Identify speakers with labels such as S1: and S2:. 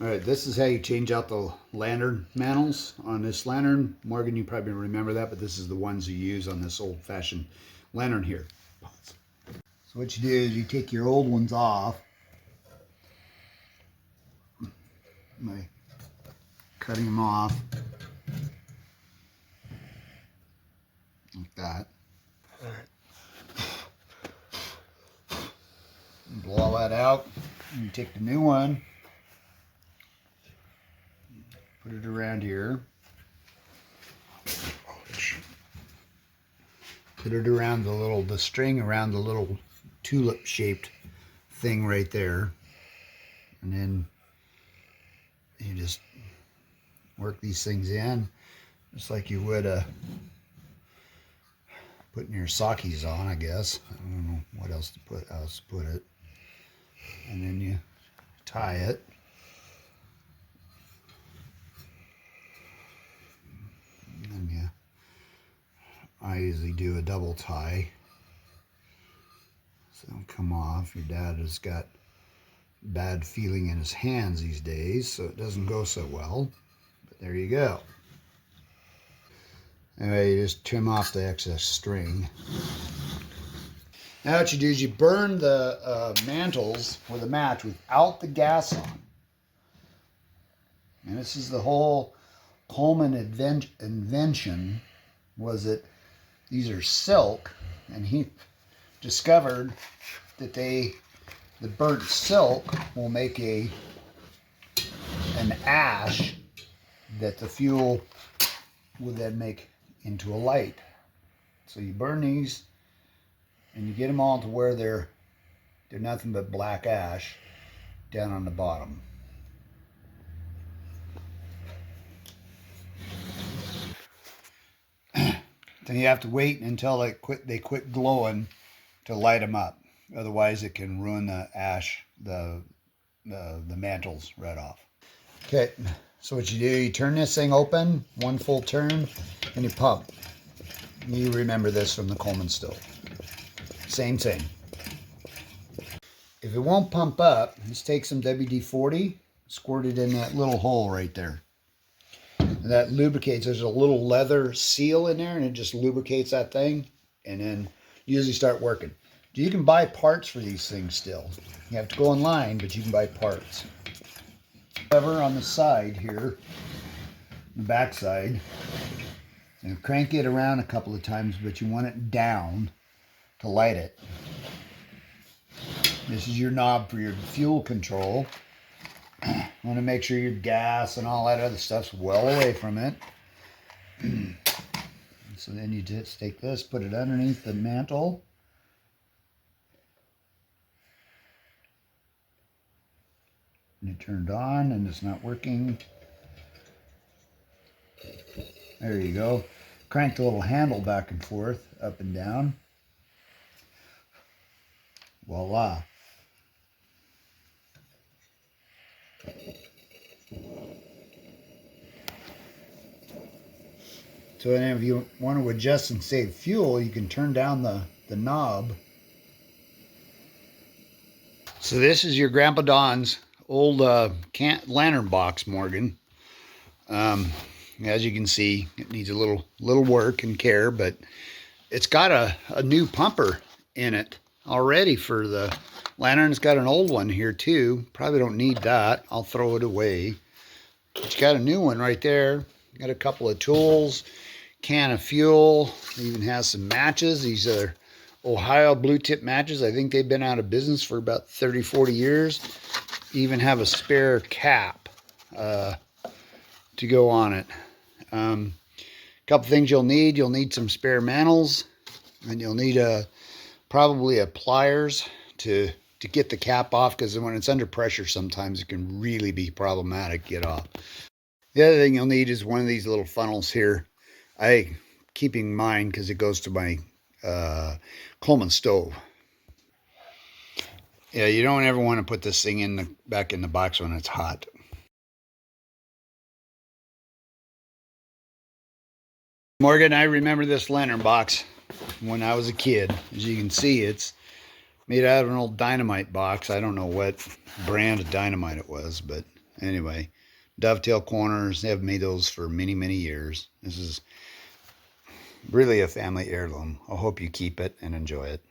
S1: All right, this is how you change out the lantern mantles on this lantern. Morgan, you probably remember that, but this is the ones you use on this old-fashioned lantern here. So what you do is you take your old ones off by cutting them off like that. Blow all that out. And you take the new one, put it around here. Put it around the string around the little tulip shaped thing right there. And then you just work these things in just like you would putting your sockies on, I guess. I don't know what else to put, how else to put it. And then you tie it. And you, I usually do a double tie. So it'll come off. Your dad has got bad feeling in his hands these days, so it doesn't go so well. But there you go. Anyway, you just trim off the excess string. Now what you do is you burn the mantles for the match without the gas on. And this is the whole Coleman invention, was that these are silk, and he discovered that the burnt silk will make an ash that the fuel will then make into a light. So you burn these and you get them all to where they're nothing but black ash down on the bottom. Then you have to wait until they quit glowing to light them up. Otherwise it can ruin the ash, the mantles right off. Okay, so what you do, you turn this thing open, one full turn, and you pump. You remember this from the Coleman stove. Same thing. If it won't pump up, just take some WD-40, squirt it in that little hole right there. And that lubricates. There's a little leather seal in there, and it just lubricates that thing, and then usually start working. You can buy parts for these things still. You have to go online, but you can buy parts. Lever on the side here, the back side, and crank it around a couple of times, but you want it down to light it. This is your knob for your fuel control. You want to make sure your gas and all that other stuff's well away from it. So then you just take this, put it underneath the mantle. And it turned on and it's not working. There you go. Crank the little handle back and forth, up and down. Voila. So then if you want to adjust and save fuel, you can turn down the knob. So this is your Grandpa Don's old lantern box, Morgan. As you can see, it needs a little work and care, but it's got a new pumper in it already for the lantern. It's got an old one here too. Probably don't need that. I'll throw it away. It's got a new one right there. Got a couple of tools, can of fuel. It even has some matches. These are Ohio blue tip matches. I think they've been out of business for about 30, 40 years. Even have a spare cap to go on it. Couple things you'll need. You'll need some spare mantles, and you'll need probably a pliers to get the cap off, because when it's under pressure sometimes it can really be problematic to get off. The other thing you'll need is one of these little funnels here. I keeping mine because it goes to my Coleman stove. Yeah, you don't ever want to put this thing back in the box when it's hot. Morgan, I remember this lantern box when I was a kid. As you can see, it's made out of an old dynamite box. I don't know what brand of dynamite it was, but Anyway, dovetail corners, they have made those for many, many years. This is really a family heirloom. I hope you keep it and enjoy it.